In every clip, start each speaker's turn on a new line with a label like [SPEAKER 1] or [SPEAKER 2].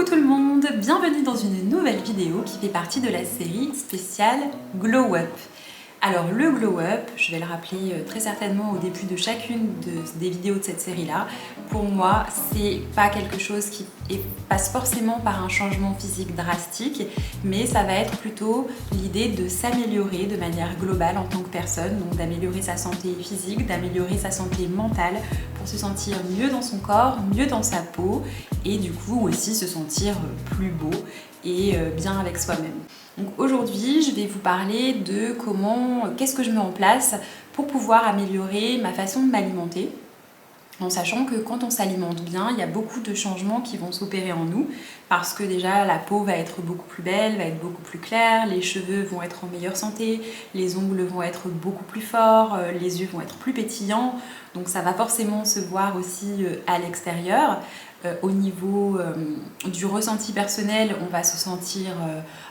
[SPEAKER 1] Coucou tout le monde, bienvenue dans une nouvelle vidéo qui fait partie de la série spéciale Glow Up. Alors le Glow Up, je vais le rappeler très certainement au début de chacune des vidéos de cette série-là, pour moi c'est pas quelque chose qui passe forcément par un changement physique drastique, mais ça va être plutôt l'idée de s'améliorer de manière globale en tant que personne, donc d'améliorer sa santé physique, d'améliorer sa santé mentale pour se sentir mieux dans son corps, mieux dans sa peau et du coup aussi se sentir plus beau et bien avec soi-même. Donc aujourd'hui, je vais vous parler de qu'est-ce que je mets en place pour pouvoir améliorer ma façon de m'alimenter, en sachant que quand on s'alimente bien, il y a beaucoup de changements qui vont s'opérer en nous, parce que déjà la peau va être beaucoup plus belle, va être beaucoup plus claire, les cheveux vont être en meilleure santé, les ongles vont être beaucoup plus forts, les yeux vont être plus pétillants, donc ça va forcément se voir aussi à l'extérieur. Au niveau du ressenti personnel, on va se sentir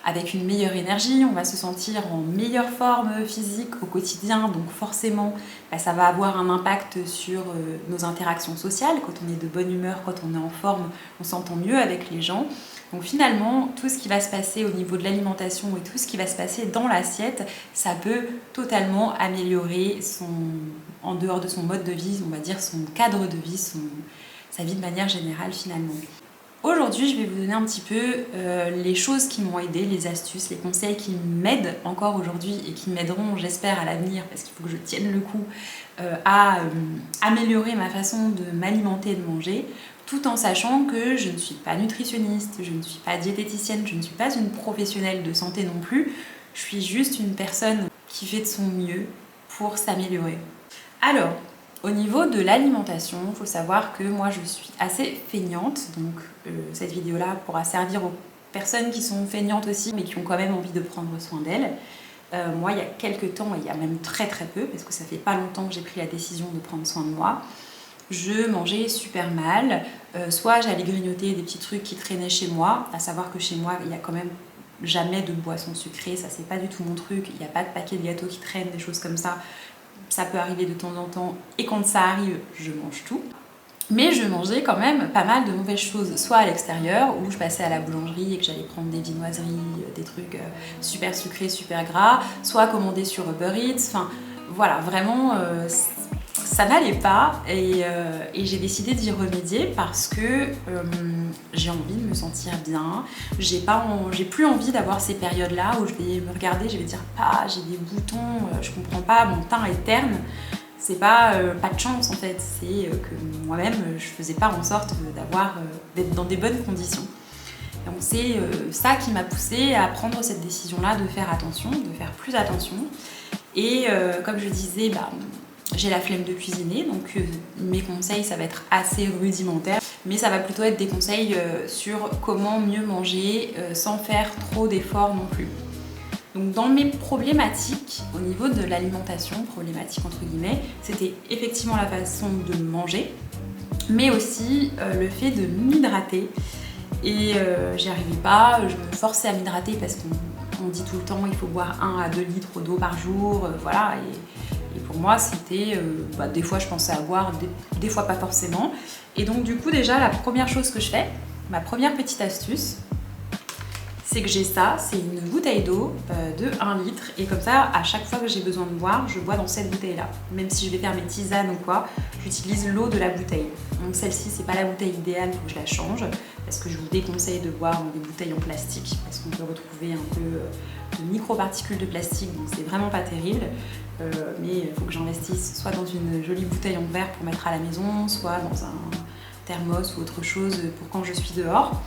[SPEAKER 1] avec une meilleure énergie, on va se sentir en meilleure forme physique au quotidien, donc forcément ça va avoir un impact sur nos interactions sociales. Quand on est de bonne humeur, quand on est en forme, on s'entend mieux avec les gens. Donc finalement, tout ce qui va se passer au niveau de l'alimentation et tout ce qui va se passer dans l'assiette, ça peut totalement améliorer en dehors de son mode de vie, on va dire son cadre de vie, sa vie de manière générale finalement. Aujourd'hui, je vais vous donner un petit peu les choses qui m'ont aidé, les astuces, les conseils qui m'aident encore aujourd'hui et qui m'aideront, j'espère, à l'avenir, parce qu'il faut que je tienne le coup, à améliorer ma façon de m'alimenter et de manger, tout en sachant que je ne suis pas nutritionniste, je ne suis pas diététicienne, je ne suis pas une professionnelle de santé non plus, je suis juste une personne qui fait de son mieux pour s'améliorer. Alors, au niveau de l'alimentation, il faut savoir que moi je suis assez feignante, donc cette vidéo-là pourra servir aux personnes qui sont feignantes aussi, mais qui ont quand même envie de prendre soin d'elles. Moi, il y a quelques temps, et il y a même très peu, parce que ça fait pas longtemps que j'ai pris la décision de prendre soin de moi, je mangeais super mal, soit j'allais grignoter des petits trucs qui traînaient chez moi, à savoir que chez moi, il y a quand même jamais de boissons sucrées, ça c'est pas du tout mon truc, il n'y a pas de paquet de gâteaux qui traînent, des choses comme ça. Ça peut arriver de temps en temps et quand ça arrive, je mange tout. Mais je mangeais quand même pas mal de mauvaises choses, soit à l'extérieur où je passais à la boulangerie et que j'allais prendre des viennoiseries, des trucs super sucrés, super gras, soit commander sur Uber Eats, enfin voilà, vraiment ça n'allait pas et j'ai décidé d'y remédier parce que j'ai envie de me sentir bien, j'ai plus envie d'avoir ces périodes-là où je vais me regarder, je vais dire ah j'ai des boutons, je comprends pas, mon teint est terne. C'est pas de chance en fait, c'est que moi-même je faisais pas en sorte d'être dans des bonnes conditions. Donc c'est ça qui m'a poussée à prendre cette décision-là de faire attention, de faire plus attention. Et comme je disais, j'ai la flemme de cuisiner, donc mes conseils ça va être assez rudimentaire, mais ça va plutôt être des conseils sur comment mieux manger sans faire trop d'efforts non plus. Donc dans mes problématiques au niveau de l'alimentation, problématiques entre guillemets, c'était effectivement la façon de manger, mais aussi le fait de m'hydrater. Et j'y arrivais pas, je me forçais à m'hydrater parce qu'on dit tout le temps il faut boire 1 à 2 litres d'eau par jour, voilà. Et pour moi c'était, des fois je pensais à boire, des fois pas forcément. Et donc du coup déjà la première chose que je fais, ma première petite astuce, c'est que j'ai ça, c'est une bouteille d'eau de 1 litre et comme ça à chaque fois que j'ai besoin de boire, je bois dans cette bouteille là. Même si je vais faire mes tisanes ou quoi, j'utilise l'eau de la bouteille. Donc celle-ci c'est pas la bouteille idéale, il faut que je la change parce que je vous déconseille de boire dans des bouteilles en plastique parce qu'on peut retrouver un peu de microparticules de plastique, donc c'est vraiment pas terrible. Mais il faut que j'investisse soit dans une jolie bouteille en verre pour mettre à la maison, soit dans un thermos ou autre chose pour quand je suis dehors.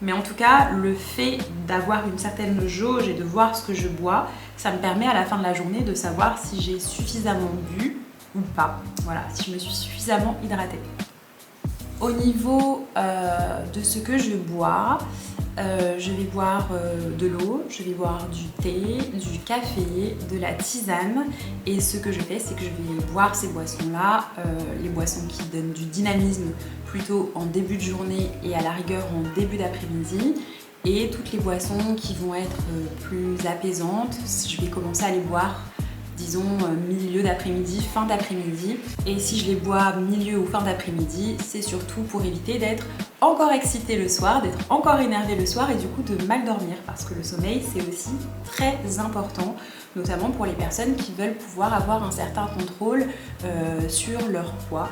[SPEAKER 1] Mais en tout cas, le fait d'avoir une certaine jauge et de voir ce que je bois, ça me permet à la fin de la journée de savoir si j'ai suffisamment bu ou pas. Voilà, si je me suis suffisamment hydratée. Au niveau de ce que je bois, je vais boire de l'eau, je vais boire du thé, du café, de la tisane. Et ce que je fais, c'est que je vais boire ces boissons-là, les boissons qui donnent du dynamisme plutôt en début de journée et à la rigueur en début d'après-midi. Et toutes les boissons qui vont être plus apaisantes, je vais commencer à les boire disons milieu d'après-midi, fin d'après-midi. Et si je les bois milieu ou fin d'après-midi, c'est surtout pour éviter d'être encore excité le soir, d'être encore énervé le soir et du coup de mal dormir, parce que le sommeil c'est aussi très important, notamment pour les personnes qui veulent pouvoir avoir un certain contrôle sur leur poids.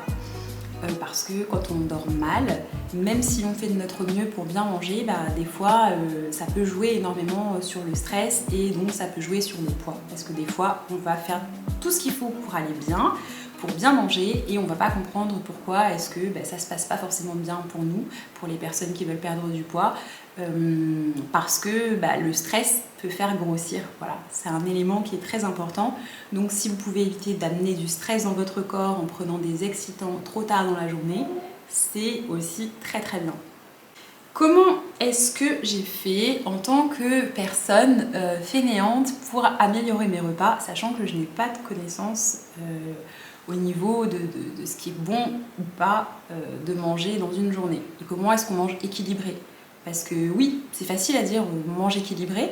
[SPEAKER 1] Parce que quand on dort mal, même si on fait de notre mieux pour bien manger, des fois ça peut jouer énormément sur le stress et donc ça peut jouer sur le poids. Parce que des fois on va faire tout ce qu'il faut pour aller bien, pour bien manger et on va pas comprendre pourquoi est-ce que ça se passe pas forcément bien pour nous, pour les personnes qui veulent perdre du poids, parce que le stress peut faire grossir. Voilà, c'est un élément qui est très important. Donc si vous pouvez éviter d'amener du stress dans votre corps en prenant des excitants trop tard dans la journée, c'est aussi très très bien. Comment est-ce que j'ai fait en tant que personne fainéante pour améliorer mes repas, sachant que je n'ai pas de connaissances au niveau de ce qui est bon ou pas de manger dans une journée. Et comment est-ce qu'on mange équilibré? Parce que oui, c'est facile à dire on mange équilibré,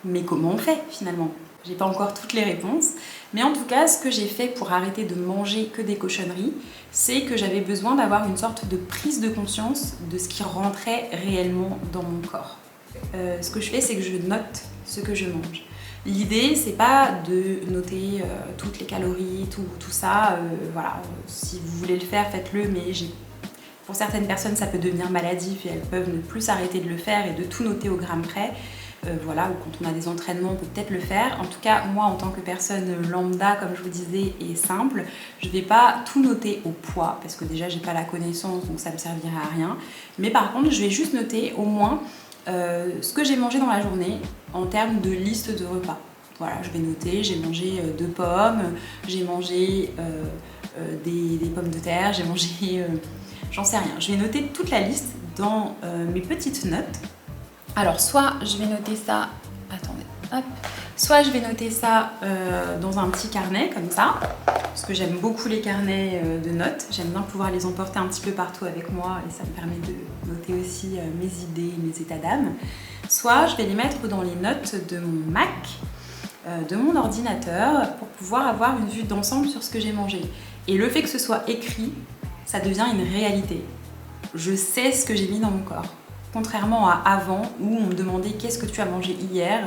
[SPEAKER 1] mais comment on fait finalement? J'ai pas encore toutes les réponses, mais en tout cas, ce que j'ai fait pour arrêter de manger que des cochonneries, c'est que j'avais besoin d'avoir une sorte de prise de conscience de ce qui rentrait réellement dans mon corps. Ce que je fais, c'est que je note ce que je mange. L'idée, c'est pas de noter toutes les calories, tout ça. Voilà, si vous voulez le faire, faites-le, mais pour certaines personnes, ça peut devenir maladif et elles peuvent ne plus arrêter de le faire et de tout noter au gramme près. Voilà, ou quand on a des entraînements, on peut peut-être le faire. En tout cas, moi, en tant que personne lambda, comme je vous disais, et simple, je ne vais pas tout noter au poids, parce que déjà, j'ai pas la connaissance, donc ça me servirait à rien. Mais par contre, je vais juste noter au moins ce que j'ai mangé dans la journée en termes de liste de repas. Voilà, je vais noter, j'ai mangé 2 pommes, j'ai mangé des pommes de terre, j'ai mangé... j'en sais rien. Je vais noter toute la liste dans mes petites notes. Alors, soit je vais noter ça, attendez, hop, soit je vais noter ça dans un petit carnet comme ça, parce que j'aime beaucoup les carnets de notes, j'aime bien pouvoir les emporter un petit peu partout avec moi et ça me permet de noter aussi mes idées, mes états d'âme. Soit je vais les mettre dans les notes de mon Mac, de mon ordinateur, pour pouvoir avoir une vue d'ensemble sur ce que j'ai mangé. Et le fait que ce soit écrit, ça devient une réalité. Je sais ce que j'ai mis dans mon corps. Contrairement à avant où on me demandait qu'est-ce que tu as mangé hier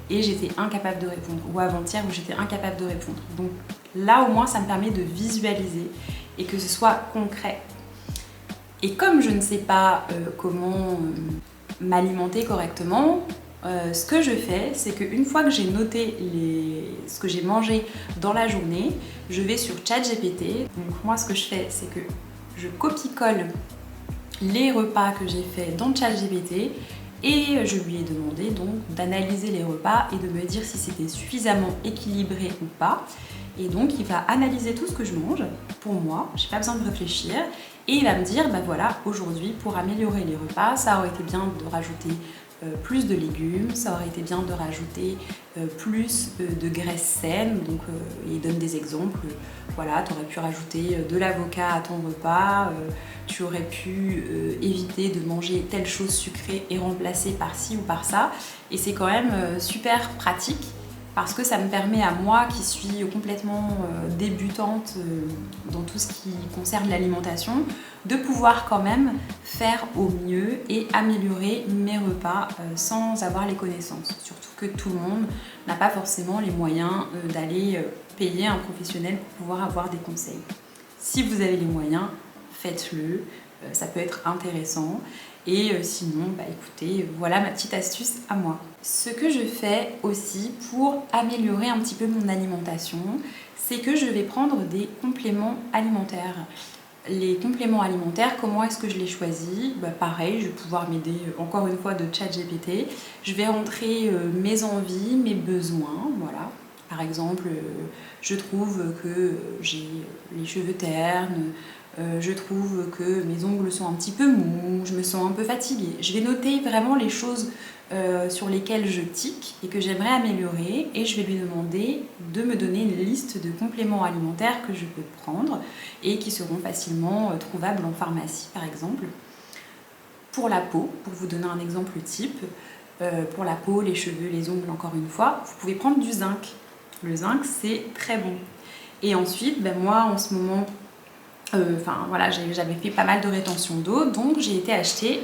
[SPEAKER 1] et j'étais incapable de répondre, ou avant-hier où j'étais incapable de répondre. Donc là au moins ça me permet de visualiser et que ce soit concret. Et comme je ne sais pas comment m'alimenter correctement, ce que je fais, c'est qu'une fois que j'ai noté ce que j'ai mangé dans la journée, je vais sur ChatGPT. Donc moi ce que je fais, c'est que je copie-colle les repas que j'ai fait dans ChatGPT et je lui ai demandé donc d'analyser les repas et de me dire si c'était suffisamment équilibré ou pas. Et donc il va analyser tout ce que je mange pour moi, j'ai pas besoin de réfléchir, et il va me dire voilà, aujourd'hui pour améliorer les repas, ça aurait été bien de rajouter plus de légumes, ça aurait été bien de rajouter plus de graisses saines, donc il donne des exemples. Voilà, tu aurais pu rajouter de l'avocat à ton repas, tu aurais pu éviter de manger telle chose sucrée et remplacer par ci ou par ça. Et c'est quand même super pratique parce que ça me permet à moi qui suis complètement débutante dans tout ce qui concerne l'alimentation de pouvoir quand même faire au mieux et améliorer mes repas sans avoir les connaissances. Surtout que tout le monde n'a pas forcément les moyens d'aller payer un professionnel pour pouvoir avoir des conseils. Si vous avez les moyens, faites-le, ça peut être intéressant. Et sinon, écoutez, voilà ma petite astuce à moi. Ce que je fais aussi pour améliorer un petit peu mon alimentation, c'est que je vais prendre des compléments alimentaires. Les compléments alimentaires, comment est-ce que je les choisis? Pareil, je vais pouvoir m'aider encore une fois de ChatGPT. Je vais rentrer mes envies, mes besoins, voilà. Par exemple, je trouve que j'ai les cheveux ternes, je trouve que mes ongles sont un petit peu mous, je me sens un peu fatiguée. Je vais noter vraiment les choses sur lesquelles je tique et que j'aimerais améliorer, et je vais lui demander de me donner une liste de compléments alimentaires que je peux prendre et qui seront facilement trouvables en pharmacie par exemple. Pour la peau, pour vous donner un exemple type, pour la peau, les cheveux, les ongles encore une fois, vous pouvez prendre du zinc. Le zinc, c'est très bon. Et ensuite, moi en ce moment, voilà, j'avais fait pas mal de rétention d'eau, donc j'ai été acheter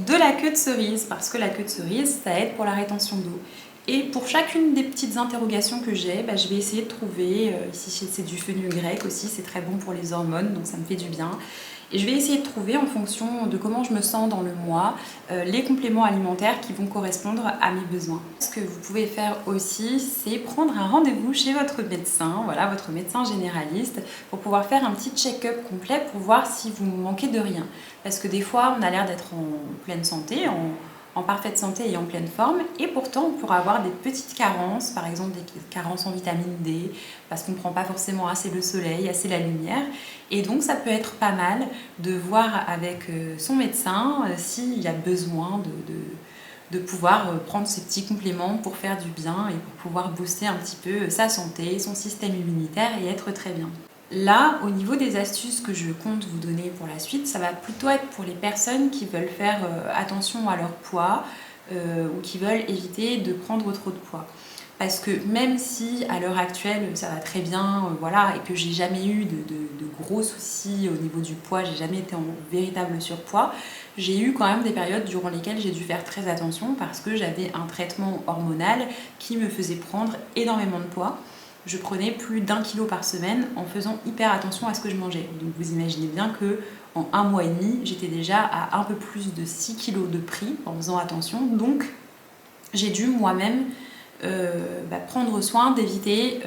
[SPEAKER 1] de la queue de cerise, parce que la queue de cerise, ça aide pour la rétention d'eau. Et pour chacune des petites interrogations que j'ai, je vais essayer de trouver, ici c'est du fenugrec aussi, c'est très bon pour les hormones, donc ça me fait du bien. Et je vais essayer de trouver, en fonction de comment je me sens dans le mois, les compléments alimentaires qui vont correspondre à mes besoins. Ce que vous pouvez faire aussi, c'est prendre un rendez-vous chez votre médecin, voilà, votre médecin généraliste, pour pouvoir faire un petit check-up complet pour voir si vous manquez de rien. Parce que des fois, on a l'air d'être en pleine santé, en parfaite santé et en pleine forme, et pourtant on pourra avoir des petites carences, par exemple des carences en vitamine D, parce qu'on ne prend pas forcément assez le soleil, assez la lumière, et donc ça peut être pas mal de voir avec son médecin s'il y a besoin de pouvoir prendre ces petits compléments pour faire du bien et pour pouvoir booster un petit peu sa santé, son système immunitaire et être très bien. Là, au niveau des astuces que je compte vous donner pour la suite, ça va plutôt être pour les personnes qui veulent faire attention à leur poids ou qui veulent éviter de prendre trop de poids. Parce que même si à l'heure actuelle ça va très bien, voilà, et que j'ai jamais eu de gros soucis au niveau du poids, j'ai jamais été en véritable surpoids, j'ai eu quand même des périodes durant lesquelles j'ai dû faire très attention parce que j'avais un traitement hormonal qui me faisait prendre énormément de poids. Je prenais plus d'1 kilo par semaine en faisant hyper attention à ce que je mangeais. Donc vous imaginez bien que en 1 mois et demi, j'étais déjà à un peu plus de 6 kilos de pris en faisant attention. Donc j'ai dû moi-même prendre soin d'éviter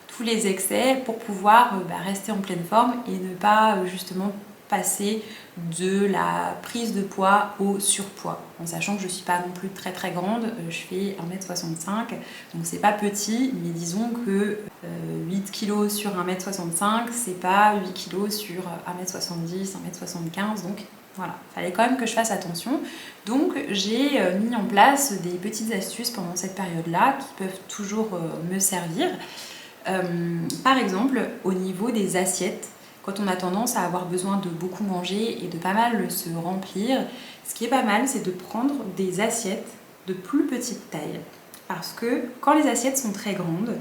[SPEAKER 1] tous les excès pour pouvoir rester en pleine forme et ne pas justement passer de la prise de poids au surpoids, en sachant que je ne suis pas non plus très très grande, je fais 1m65, donc c'est pas petit, mais disons que 8 kg sur 1m65, c'est pas 8 kg sur 1m70, 1m75, donc voilà, il fallait quand même que je fasse attention. Donc j'ai mis en place des petites astuces pendant cette période-là qui peuvent toujours me servir. Par exemple, au niveau des assiettes, quand on a tendance à avoir besoin de beaucoup manger et de pas mal se remplir, ce qui est pas mal, c'est de prendre des assiettes de plus petite taille. Parce que quand les assiettes sont très grandes,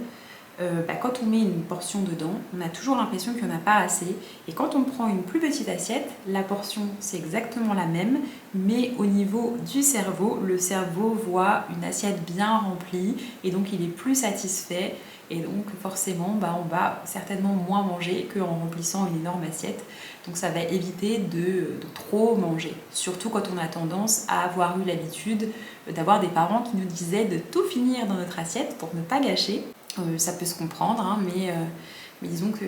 [SPEAKER 1] quand on met une portion dedans, on a toujours l'impression qu'il n'y en a pas assez. Et quand on prend une plus petite assiette, la portion c'est exactement la même, mais au niveau du cerveau, le cerveau voit une assiette bien remplie et donc il est plus satisfait. Et donc forcément, on va certainement moins manger qu'en remplissant une énorme assiette. Donc ça va éviter de trop manger. Surtout quand on a tendance à avoir eu l'habitude d'avoir des parents qui nous disaient de tout finir dans notre assiette pour ne pas gâcher. Ça peut se comprendre, hein, mais disons que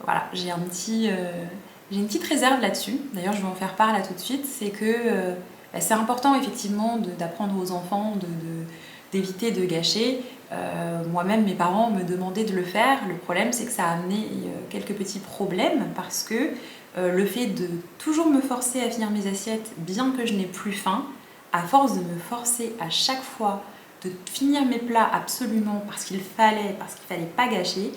[SPEAKER 1] voilà, j'ai une petite réserve là-dessus. D'ailleurs, je vais en faire part là tout de suite. C'est que c'est important effectivement d'apprendre aux enfants d'éviter de gâcher. Moi-même, mes parents me demandaient de le faire. Le problème, c'est que ça a amené quelques petits problèmes parce que le fait de toujours me forcer à finir mes assiettes, bien que je n'ai plus faim, à force de me forcer à chaque fois de finir mes plats absolument parce qu'il fallait pas gâcher,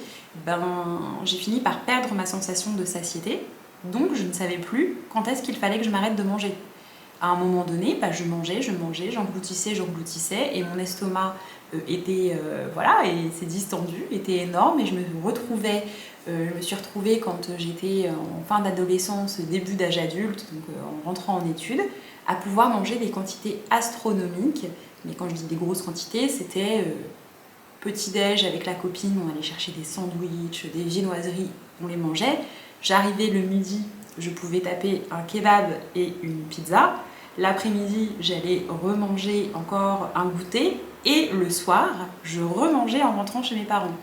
[SPEAKER 1] j'ai fini par perdre ma sensation de satiété. Donc je ne savais plus quand est-ce qu'il fallait que je m'arrête de manger. À un moment donné, je mangeais, j'engloutissais et mon estomac était et s'est distendu, était énorme et je me suis retrouvée quand j'étais en fin d'adolescence, début d'âge adulte, donc en rentrant en études, à pouvoir manger des quantités astronomiques. Mais quand je dis des grosses quantités, c'était petit-déj avec la copine, on allait chercher des sandwichs, des viennoiseries, on les mangeait. J'arrivais le midi, je pouvais taper un kebab et une pizza. L'après-midi, j'allais remanger encore un goûter. Et le soir, je remangeais en rentrant chez mes parents.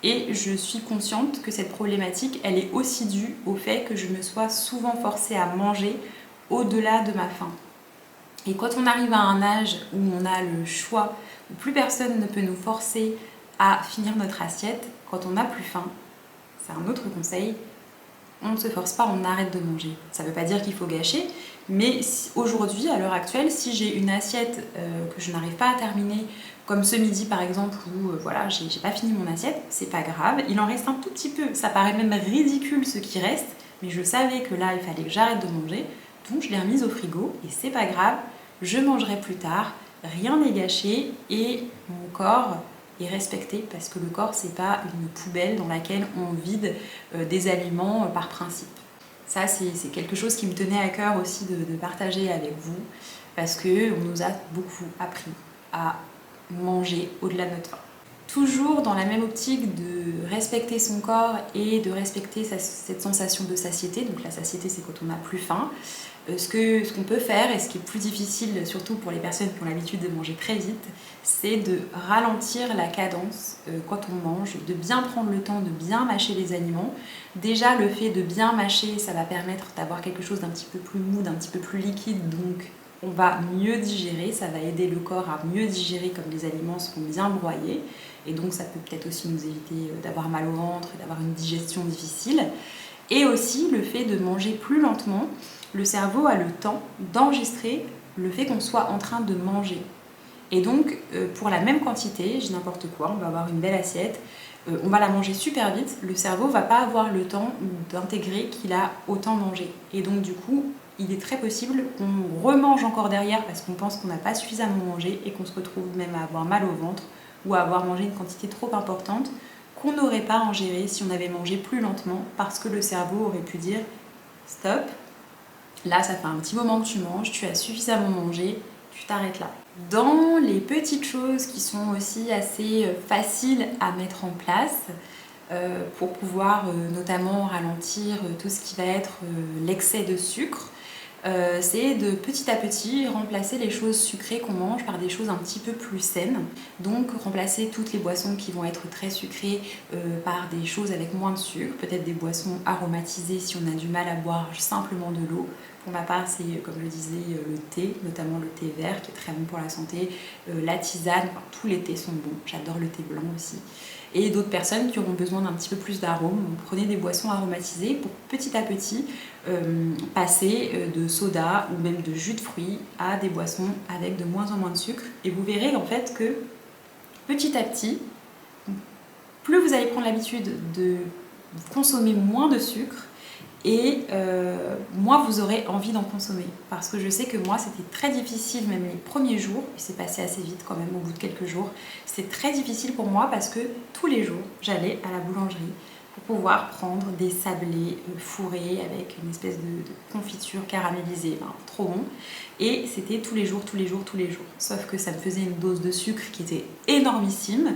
[SPEAKER 1] Et je suis consciente que cette problématique, elle est aussi due au fait que je me sois souvent forcée à manger au-delà de ma faim. Et quand on arrive à un âge où on a le choix, où plus personne ne peut nous forcer à finir notre assiette, quand on n'a plus faim, c'est un autre conseil, on ne se force pas, on arrête de manger. Ça ne veut pas dire qu'il faut gâcher, mais aujourd'hui, à l'heure actuelle, si j'ai une assiette que je n'arrive pas à terminer, comme ce midi par exemple, où j'ai pas fini mon assiette, c'est pas grave, il en reste un tout petit peu. Ça paraît même ridicule ce qui reste, mais je savais que là, il fallait que j'arrête de manger, donc je l'ai remise au frigo, et c'est pas grave, je mangerai plus tard, rien n'est gâché et mon corps est respecté, parce que le corps c'est pas une poubelle dans laquelle on vide des aliments par principe. Ça c'est quelque chose qui me tenait à cœur aussi de partager avec vous, parce qu'on nous a beaucoup appris à manger au-delà de notre faim. Toujours dans la même optique de respecter son corps et de respecter cette sensation de satiété. Donc la satiété, c'est quand on n'a plus faim. Ce qu'on peut faire, et ce qui est plus difficile, surtout pour les personnes qui ont l'habitude de manger très vite, c'est de ralentir la cadence quand on mange, de bien prendre le temps de bien mâcher les aliments. Déjà, le fait de bien mâcher, ça va permettre d'avoir quelque chose d'un petit peu plus mou, d'un petit peu plus liquide, donc on va mieux digérer, ça va aider le corps à mieux digérer comme les aliments seront bien broyés. Et donc ça peut peut-être aussi nous éviter d'avoir mal au ventre et d'avoir une digestion difficile. Et aussi le fait de manger plus lentement, le cerveau a le temps d'enregistrer le fait qu'on soit en train de manger. Et donc pour la même quantité, j'ai n'importe quoi, on va avoir une belle assiette, on va la manger super vite, le cerveau va pas avoir le temps d'intégrer qu'il a autant mangé. Et donc du coup, il est très possible qu'on remange encore derrière parce qu'on pense qu'on n'a pas suffisamment mangé et qu'on se retrouve même à avoir mal au ventre ou à avoir mangé une quantité trop importante qu'on n'aurait pas ingéré si on avait mangé plus lentement, parce que le cerveau aurait pu dire « Stop, là ça fait un petit moment que tu manges, tu as suffisamment mangé, tu t'arrêtes là ». Dans les petites choses qui sont aussi assez faciles à mettre en place pour pouvoir notamment ralentir tout ce qui va être l'excès de sucre, c'est de petit à petit remplacer les choses sucrées qu'on mange par des choses un petit peu plus saines. Donc remplacer toutes les boissons qui vont être très sucrées par des choses avec moins de sucre, peut-être des boissons aromatisées si on a du mal à boire simplement de l'eau. Pour ma part, c'est comme je disais le thé, notamment le thé vert qui est très bon pour la santé, la tisane, enfin, tous les thés sont bons, j'adore le thé blanc aussi. Et d'autres personnes qui auront besoin d'un petit peu plus d'arôme, donc prenez des boissons aromatisées pour petit à petit passer de soda ou même de jus de fruits à des boissons avec de moins en moins de sucre. Et vous verrez en fait que petit à petit, plus vous allez prendre l'habitude de consommer moins de sucre, et moins vous aurez envie d'en consommer. Parce que je sais que moi c'était très difficile, même les premiers jours, et c'est passé assez vite quand même au bout de quelques jours, c'était très difficile pour moi parce que tous les jours j'allais à la boulangerie pour pouvoir prendre des sablés fourrés avec une espèce de confiture caramélisée, ben, trop bon. Et c'était tous les jours, tous les jours, tous les jours. Sauf que ça me faisait une dose de sucre qui était énormissime.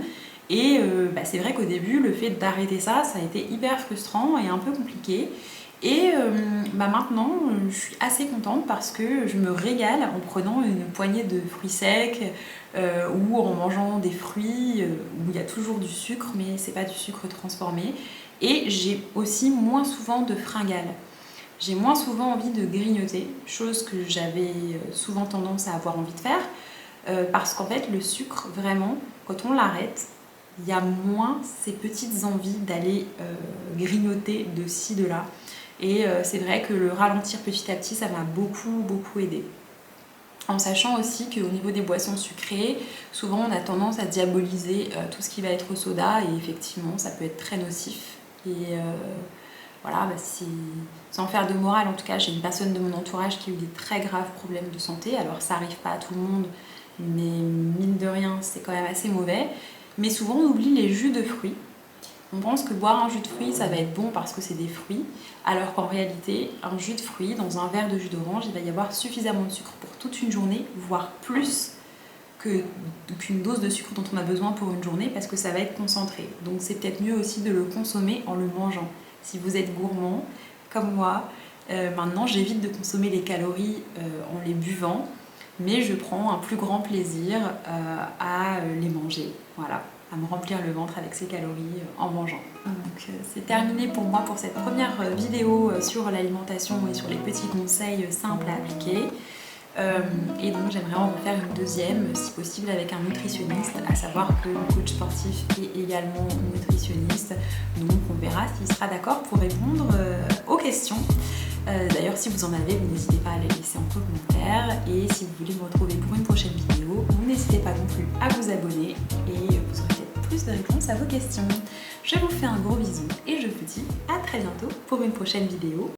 [SPEAKER 1] Et c'est vrai qu'au début, le fait d'arrêter ça, ça a été hyper frustrant et un peu compliqué. Et maintenant, je suis assez contente parce que je me régale en prenant une poignée de fruits secs ou en mangeant des fruits où il y a toujours du sucre, mais c'est pas du sucre transformé. Et j'ai aussi moins souvent de fringales. J'ai moins souvent envie de grignoter, chose que j'avais souvent tendance à avoir envie de faire, parce qu'en fait, le sucre, vraiment, quand on l'arrête, il y a moins ces petites envies d'aller grignoter de ci, de là. Et c'est vrai que le ralentir petit à petit, ça m'a beaucoup aidé. En sachant aussi qu'au niveau des boissons sucrées, souvent on a tendance à diaboliser tout ce qui va être soda, et effectivement ça peut être très nocif. Et voilà, sans faire de morale, en tout cas j'ai une personne de mon entourage qui a eu des très graves problèmes de santé. Alors ça n'arrive pas à tout le monde, mais mine de rien c'est quand même assez mauvais. Mais souvent on oublie les jus de fruits. On pense que boire un jus de fruits, ça va être bon parce que c'est des fruits, alors qu'en réalité, un jus de fruits, dans un verre de jus d'orange, il va y avoir suffisamment de sucre pour toute une journée, voire plus qu'une dose de sucre dont on a besoin pour une journée, parce que ça va être concentré. Donc c'est peut-être mieux aussi de le consommer en le mangeant. Si vous êtes gourmand, comme moi, maintenant j'évite de consommer les calories en les buvant, mais je prends un plus grand plaisir à les manger. Voilà, à me remplir le ventre avec ces calories en mangeant. Donc c'est terminé pour moi pour cette première vidéo sur l'alimentation et sur les petits conseils simples à appliquer. Et donc j'aimerais en refaire une deuxième, si possible avec un nutritionniste, à savoir que le coach sportif est également nutritionniste, donc on verra s'il sera d'accord pour répondre aux questions. D'ailleurs, si vous en avez, vous n'hésitez pas à les laisser en commentaire, et si vous voulez me retrouver pour une prochaine vidéo, vous n'hésitez pas non plus à vous abonner et vous aurez peut-être plus de réponses à vos questions. Je vous fais un gros bisou et je vous dis à très bientôt pour une prochaine vidéo.